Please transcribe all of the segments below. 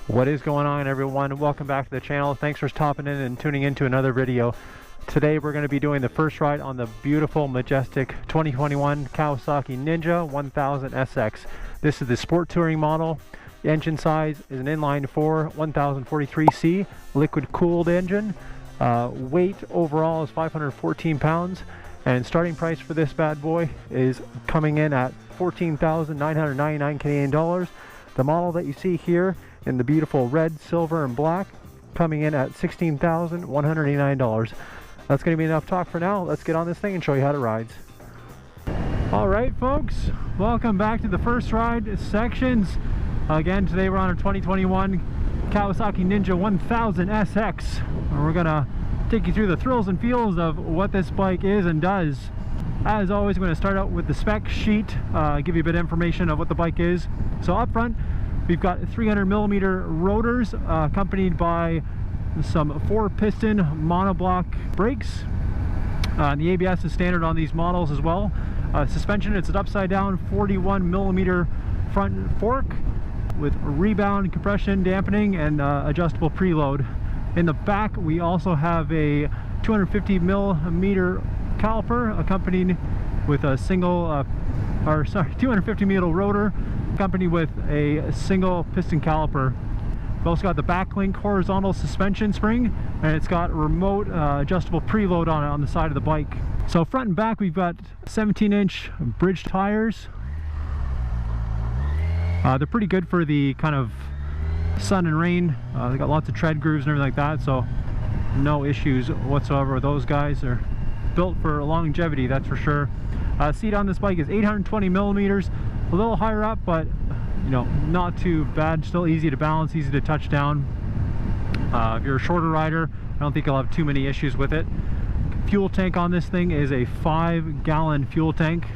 What is going on, everyone? Welcome back to the channel. Thanks for stopping in and tuning into another video. Today we're going to be doing the first ride on the beautiful, majestic 2021 Kawasaki Ninja 1000sx. This is the sport touring model. The engine size is an inline 4 1043C liquid cooled engine. Weight overall is 514 pounds, and starting price for this bad boy is coming in at 14,999 Canadian dollars. The model that you see here in the beautiful red, silver, and black coming in at $16,189. That's going to be enough talk for now. Let's get on this thing and show you how it rides. Alright folks, welcome back to the first ride sections. Again, today we're on our 2021 Kawasaki Ninja 1000sx. And we're going to take you through the thrills and feels of what this bike is and does. As always, I'm going to start out with the spec sheet, give you a bit of information of what the bike is. So up front, we've got 300mm rotors accompanied by some 4-piston monoblock brakes. The ABS is standard on these models as well. Suspension, it's an upside down 41mm front fork with rebound, compression, dampening, and adjustable preload. In the back, we also have a 250mm caliper accompanied with a single 250mm rotor accompanied with a single piston caliper. We've also got the backlink horizontal suspension spring, and it's got remote adjustable preload on it on the side of the bike. So front and back, we've got 17-inch bridge tires. They're pretty good for the kind of sun and rain. They got lots of tread grooves and everything like that, so no issues whatsoever with those guys. They're built for longevity, that's for sure. Seat on this bike is 820mm, a little higher up, but you know, not too bad. Still easy to balance, easy to touch down. If you're a shorter rider, I don't think you'll have too many issues with it. Fuel tank on this thing is a 5-gallon fuel tank.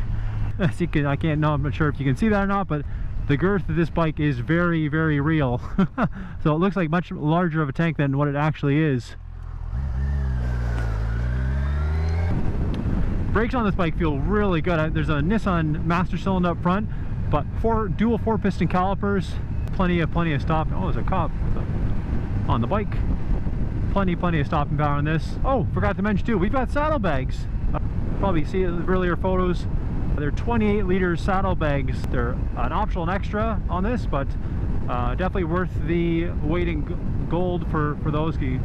As you can, I'm not sure if you can see that or not, but the girth of this bike is very, very real. So it looks like much larger of a tank than what it actually is. Brakes on this bike feel really good. There's a Nissan master cylinder up front, but dual 4-piston calipers, plenty of stop. Oh, there's a cop on the bike. Plenty of stopping power on this. Oh, forgot to mention too, we've got saddlebags. Probably see it in the earlier photos. They're 28-liter saddlebags. They're an optional extra on this, but definitely worth the weight in gold for those. You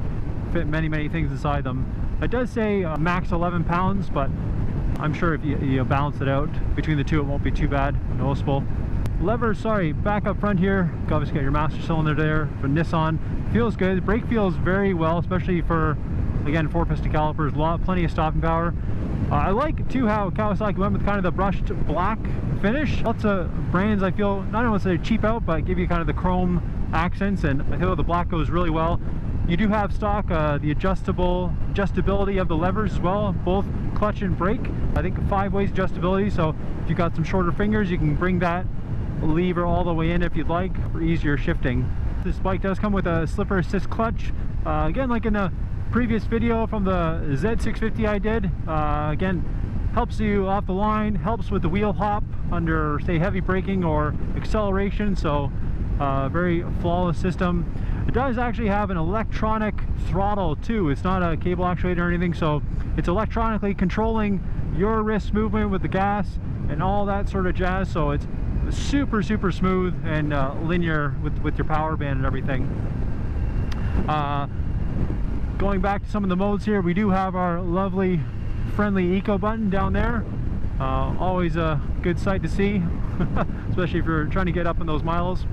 fit many things inside them. It does say max 11 pounds, but I'm sure if you balance it out between the two, it won't be too bad, noticeable. Levers, sorry, back up front here, you obviously got your master cylinder there for Nissan. Feels good. Brake feels very well, especially for, again, 4-piston calipers. Plenty of stopping power. I like too how Kawasaki went with kind of the brushed black finish. Lots of brands, I feel, not only say cheap out, but give you kind of the chrome accents, and I feel the black goes really well. You do have stock the adjustability of the levers as well, both clutch and brake. I think 5-way adjustability, so if you've got some shorter fingers, you can bring that lever all the way in if you'd like for easier shifting. This bike does come with a slipper assist clutch. Again, like in a previous video from the Z650 I did, again, helps you off the line, helps with the wheel hop under, say, heavy braking or acceleration, so very flawless system. It does actually have an electronic throttle too. It's not a cable actuator or anything, so it's electronically controlling your wrist movement with the gas and all that sort of jazz, so it's super smooth and linear with your power band and everything. Going back to some of the modes here, we do have our lovely friendly eco button down there. Always a good sight to see, especially if you're trying to get up in those miles.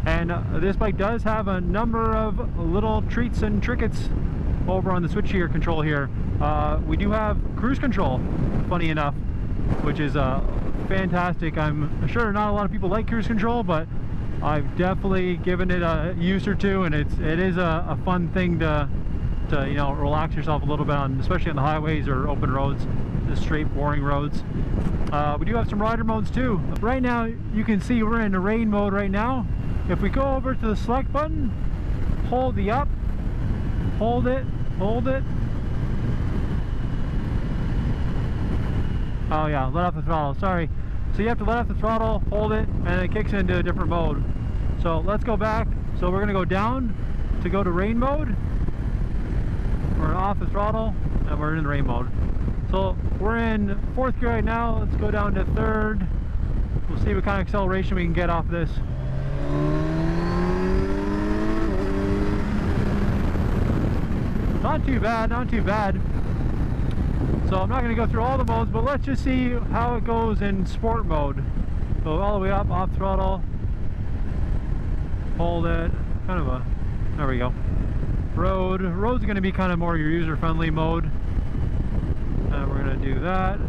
And this bike does have a number of little treats and trinkets over on the switchgear control here. We do have cruise control, funny enough, which is fantastic. I'm sure not a lot of people like cruise control, but I've definitely given it a use or two, and it is a fun thing to you know, relax yourself a little bit on, especially on the highways or open roads, just straight boring roads. We do have some rider modes too. Right now you can see we're in the rain mode right now. If we go over to the select button, hold the up, hold it. Oh yeah, let off the throttle, sorry. So you have to let off the throttle, hold it, and it kicks into a different mode. So let's go back, So we're gonna go down to go to rain mode. We're off the throttle and we're in rain mode. So we're in 4th gear right now. Let's go down to 3rd. We'll see what kind of acceleration we can get off this. Not too bad, not too bad. So I'm not going to go through all the modes, but let's just see how it goes in sport mode. So all the way up, off throttle, hold it, kind of a, there we go. Road's going to be kind of more your user-friendly mode. And we're going to do that.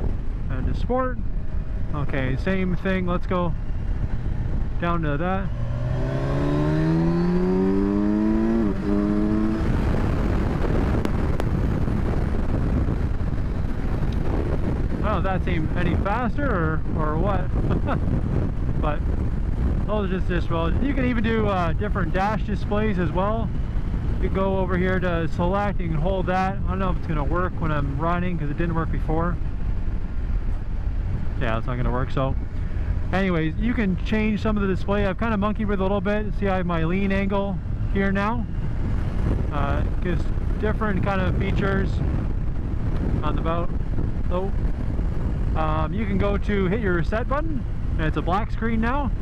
And to sport. Okay, same thing, let's go down to that. Oh, that seemed any faster or what? But those are just well. You can even do different dash displays as well. You can go over here to select, you can hold that. I don't know if it's going to work when I'm riding because it didn't work before. Yeah, it's not going to work. So anyways, you can change some of the display. I've kind of monkeyed with it a little bit. See, I have my lean angle here now. Gives different kind of features on the boat. So you can go to hit your reset button and it's a black screen now.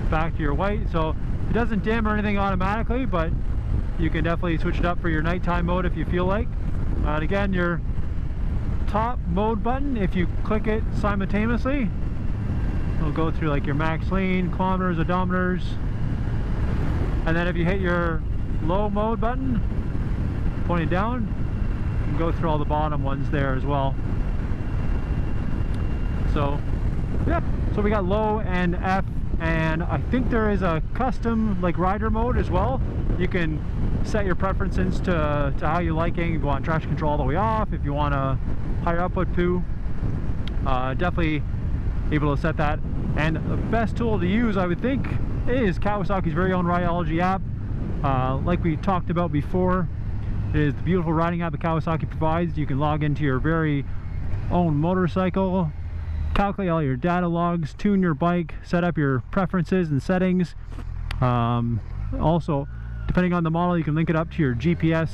Back to your white. So it doesn't dim or anything automatically, but you can definitely switch it up for your nighttime mode if you feel like. And again, your top mode button, if you click it simultaneously, it'll go through like your max lean, kilometers, odometers. And then if you hit your low mode button, pointing down, you can go through all the bottom ones there as well. So yeah, so we got low and F, and I think there is a custom like rider mode as well. You can set your preferences to how you liking. If you want traction control all the way off, if you want a higher output too, definitely able to set that. And the best tool to use, I would think, is Kawasaki's very own Rideology app. Like we talked about before, it is the beautiful riding app that Kawasaki provides. You can log into your very own motorcycle, calculate all your data logs, tune your bike, set up your preferences and settings. Also, depending on the model, you can link it up to your GPS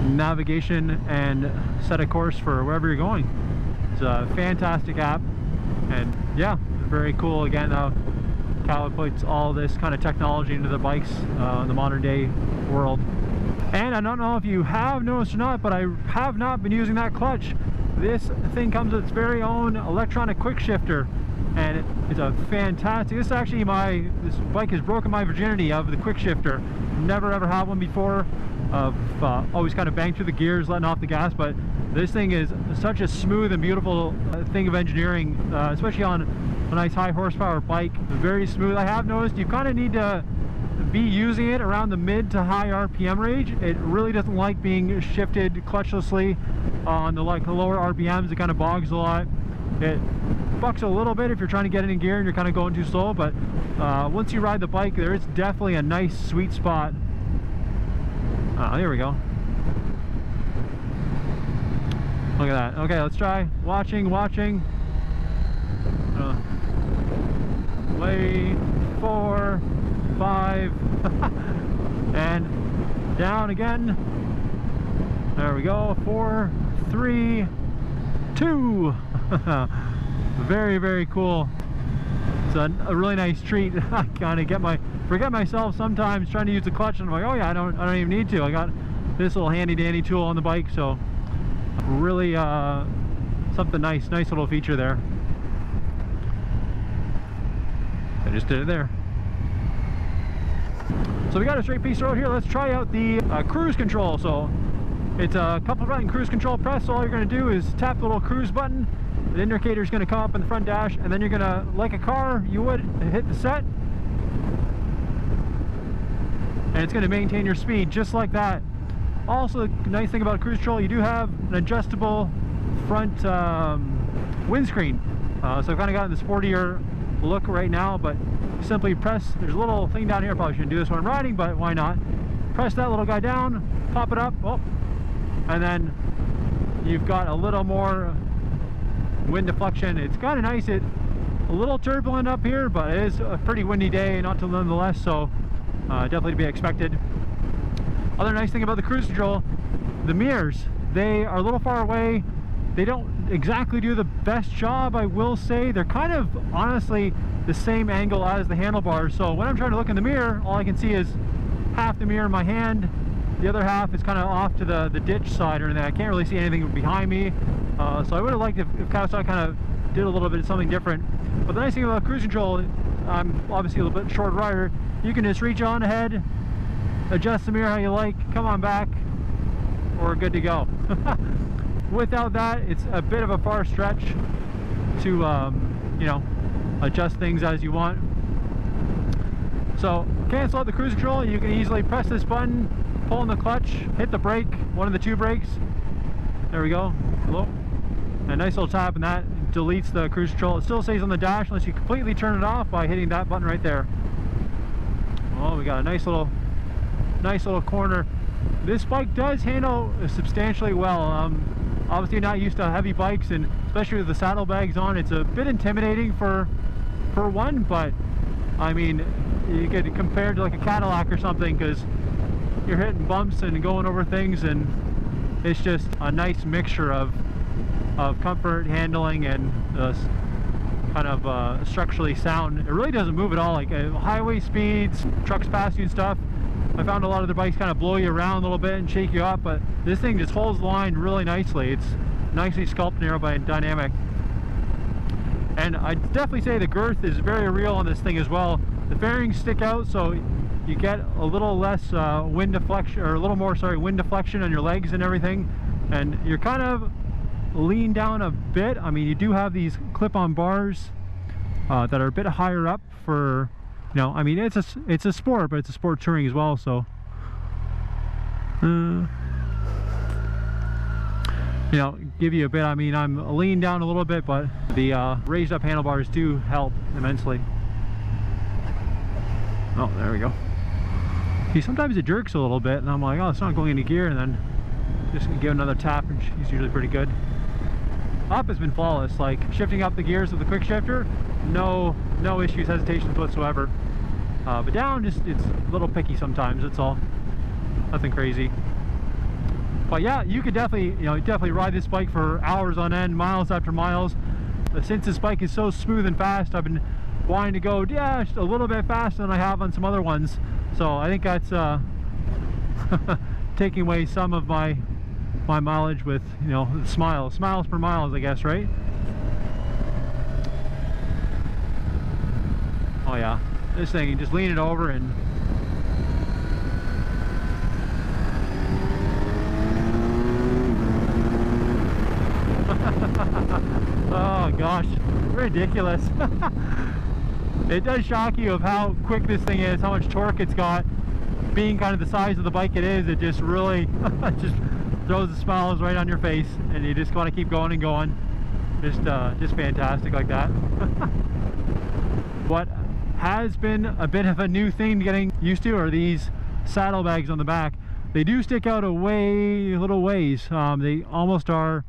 navigation and set a course for wherever you're going. It's a fantastic app, and yeah, very cool. Again, Kawa puts all this kind of technology into the bikes in the modern day world. And I don't know if you have noticed or not, but I have not been using that clutch. This thing comes with its very own electronic quick shifter, and it's a fantastic. This is actually this bike has broken my virginity of the quick shifter. Never ever had one before. Always kind of banged through the gears, letting off the gas, but this thing is such a smooth and beautiful thing of engineering, especially on a nice high horsepower bike. Very smooth. I have noticed you kind of need to be using it around the mid to high RPM range. It really doesn't like being shifted clutchlessly on the lower RPMs. It kind of bogs a lot. It bucks a little bit if you're trying to get it in gear and you're kind of going too slow, but once you ride the bike, there is definitely a nice sweet spot. Here we go. Look at that. Okay, let's try watching. Play 4, 5, and down again. There we go. 4, 3, 2. Very, very cool. It's a really nice treat. I kind of forget myself sometimes trying to use the clutch, and I'm like, oh yeah, I don't even need to. I got this little handy dandy tool on the bike, so really something nice little feature there. I just did it there. So we got a straight piece of road here. Let's try out the cruise control. So it's a couple button cruise control press. So all you're going to do is tap the little cruise button. The indicator is going to come up in the front dash, and then you're going to, like a car you would, hit the set, and it's going to maintain your speed just like that. Also, the nice thing about cruise control, you do have an adjustable front windscreen. So I've kind of gotten the sportier look right now, but simply press, there's a little thing down here. Probably shouldn't do this when I'm riding, but why not? Press that little guy down, pop it up, oh, and then you've got a little more wind deflection. It's kind of nice. It A little turbulent up here, but it is a pretty windy day, not to nonetheless, so definitely to be expected. Other nice thing about the cruise control, the mirrors, they are a little far away. They don't exactly do the best job, I will say. They're kind of honestly the same angle as the handlebars, so when I'm trying to look in the mirror, all I can see is half the mirror in my hand. The other half is kind of off to the ditch side or anything. I can't really see anything behind me, so I would have liked if Kawasaki kind of did a little bit of something different. But the nice thing about cruise control, I'm obviously a little bit short rider, you can just reach on ahead, adjust the mirror how you like, come on back, we're good to go. Without that, it's a bit of a far stretch to you know, adjust things as you want. So cancel out the cruise control, you can easily press this button, pull in the clutch, hit the brake, one of the two brakes. There we go. Hello. A nice little tap, and that deletes the cruise control. It still stays on the dash unless you completely turn it off by hitting that button right there. Oh, we got a nice little corner. This bike does handle substantially well. Obviously not used to heavy bikes, and especially with the saddlebags on, it's a bit intimidating for one, but I mean, you could compare it to like a Cadillac or something, because you're hitting bumps and going over things, and it's just a nice mixture of comfort, handling, and kind of structurally sound. It really doesn't move at all. Like highway speeds, trucks pass you and stuff, I found a lot of the bikes kind of blow you around a little bit and shake you up, but this thing just holds the line really nicely. It's nicely sculpted and aerodynamic. And I'd definitely say the girth is very real on this thing as well. The fairings stick out, so you get a little less wind deflection, or a little more, sorry, wind deflection on your legs and everything. And you're kind of lean down a bit. I mean, you do have these clip-on bars that are a bit higher up for, you know, I mean, it's a sport, but it's a sport touring as well, so you know, give you a bit. I mean, I'm leaned down a little bit, but the raised up handlebars do help immensely. Oh, there we go. See, sometimes it jerks a little bit, and I'm like, oh, it's not going into gear, and then just give another tap, and she's usually pretty good. Up has been flawless. Like shifting up the gears with the quick shifter, no issues, hesitations whatsoever. But down, just it's a little picky sometimes. That's all. Nothing crazy. But yeah, you could definitely, you know, definitely ride this bike for hours on end, miles after miles. But since this bike is so smooth and fast, I've been wanting to go, yeah, just a little bit faster than I have on some other ones. So I think that's taking away some of my mileage with, you know, smiles per miles, I guess, right? Oh yeah, this thing, you just lean it over and oh gosh, ridiculous. It does shock you of how quick this thing is, how much torque it's got. Being kind of the size of the bike it is, it just really just throws the smiles right on your face, and you just want to keep going and going. Just fantastic like that. What has been a bit of a new thing getting used to are these saddlebags on the back. They do stick out a little ways. They almost are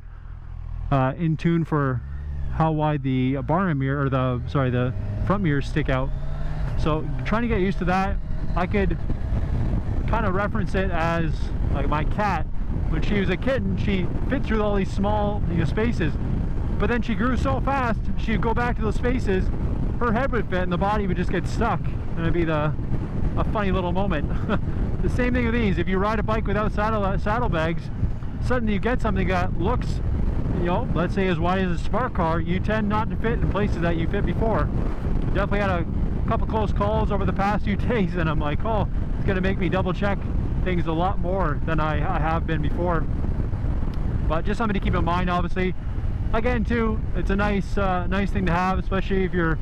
in tune for how wide the bar mirror, or the front mirrors stick out. So trying to get used to that, I could kind of reference it as like my cat. When she was a kitten, she fit through all these small, you know, spaces, but then she grew so fast, she'd go back to those spaces, her head would fit and the body would just get stuck, and it'd be a funny little moment. The same thing with these. If you ride a bike without saddlebags, suddenly you get something that looks, you know, let's say as wide as a smart car, you tend not to fit in places that you fit before. Definitely had a couple close calls over the past few days, and I'm like, oh, it's gonna make me double check things a lot more than I have been before. But just something to keep in mind, obviously. Again, too, it's a nice thing to have, especially if you're,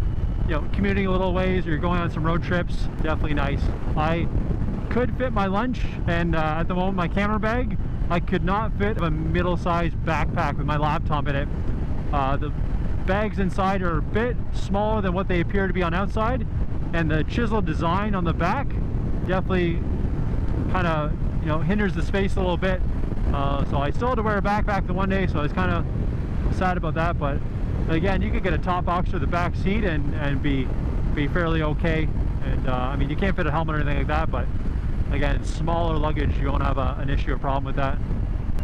you know, commuting a little ways or you're going on some road trips. Definitely nice. I could fit my lunch, and at the moment my camera bag, I could not fit a middle-sized backpack with my laptop in it. The bags inside are a bit smaller than what they appear to be on outside, and the chiseled design on the back definitely kind of, you know, hinders the space a little bit. So I still had to wear a backpack the one day, so I was kind of sad about that, but Again, you could get a top box for the back seat and be fairly okay. And I mean, you can't fit a helmet or anything like that, but again, smaller luggage, you won't have an issue or problem with that.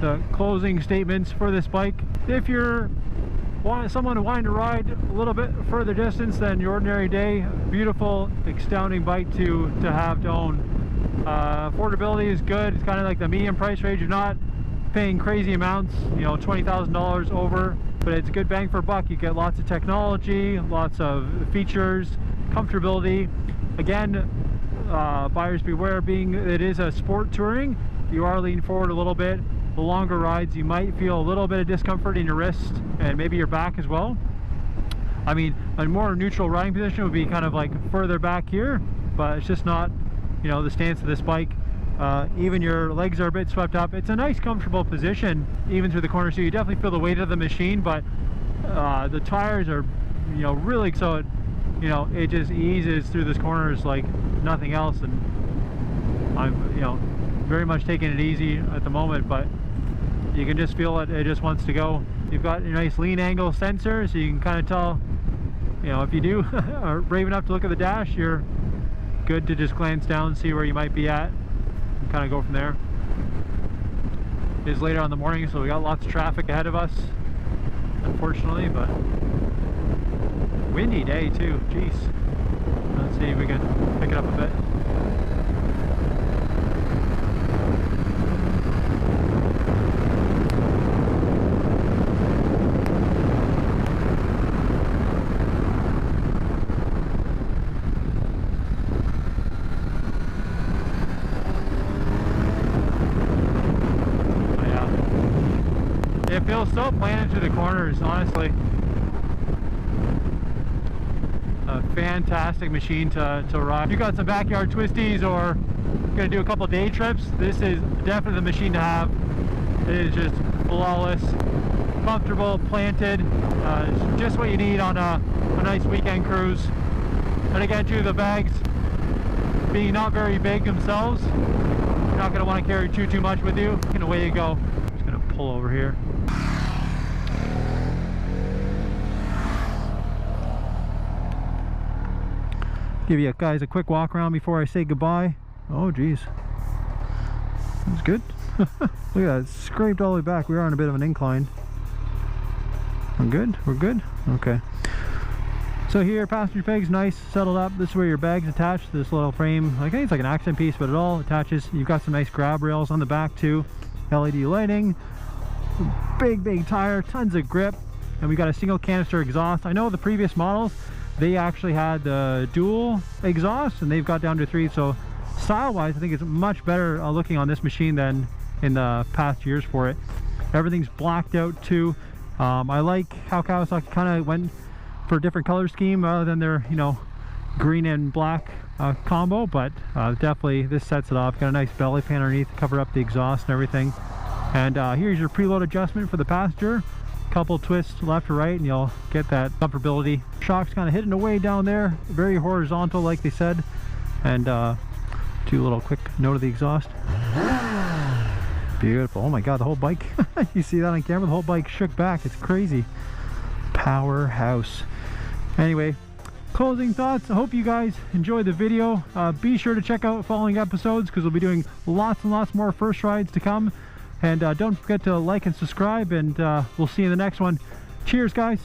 The closing statements for this bike: if you're someone wanting to ride a little bit further distance than your ordinary day, beautiful, astounding bike to have to own. Affordability is good. It's kind of like the medium price range. You're not paying crazy amounts, you know, $20,000 over, but it's a good bang for a buck. You get lots of technology, lots of features, comfortability. Again, buyers beware, being it is a sport touring, you are leaning forward a little bit. The longer rides, you might feel a little bit of discomfort in your wrist and maybe your back as well. I mean, a more neutral riding position would be kind of like further back here, but it's just not, you know, the stance of this bike. Even your legs are a bit swept up. It's a nice comfortable position even through the corners, so you definitely feel the weight of the machine, but the tires are, you know, really, so it, you know, it just eases through these corners like nothing else. And I'm, you know, very much taking it easy at the moment, but you can just feel it just wants to go. You've got a nice lean angle sensor, so you can kind of tell, you know, if you do are brave enough to look at the dash, you're good to just glance down, see where you might be at, and kind of go from there. It is later on in the morning, so we got lots of traffic ahead of us, unfortunately, but windy day too. Jeez. Let's see if we can pick it up a bit. It feels so planted to the corners, honestly. A fantastic machine to ride. If you got some backyard twisties or gonna do a couple day trips, this is definitely the machine to have. It is just flawless, comfortable, planted, just what you need on a nice weekend cruise. And again, too, the bags being not very big themselves, you're not gonna want to carry too much with you, and away you go. I'm just gonna pull over here. Give you guys a quick walk around before I say goodbye. Oh geez, that's good. Look at that, it's scraped all the way back. We are on a bit of an incline. We're good? We're good? Okay. So here, passenger peg's nice, settled up. This is where your bag's attached to this little frame. I think it's like an accent piece, but it all attaches. You've got some nice grab rails on the back too. LED lighting, big tire, tons of grip, and we got a single canister exhaust. I know the previous models, they actually had the dual exhaust, and they've got down to 3. So style-wise, I think it's much better looking on this machine than in the past years for it. Everything's blacked out too. I like how Kawasaki kind of went for a different color scheme rather than their, you know, green and black combo, but definitely this sets it off. Got a nice belly pan underneath to cover up the exhaust and everything. And here's your preload adjustment for the passenger. Couple twists left or right and you'll get that comfortability. Shocks kind of hidden away down there, very horizontal like they said. And do a little quick note of the exhaust. Beautiful. Oh my god, the whole bike. You see that on camera? The whole bike shook back. It's crazy. Powerhouse. Anyway, closing thoughts. I hope you guys enjoyed the video. Be sure to check out following episodes because we'll be doing lots and lots more first rides to come. And don't forget to like and subscribe, and we'll see you in the next one. Cheers, guys.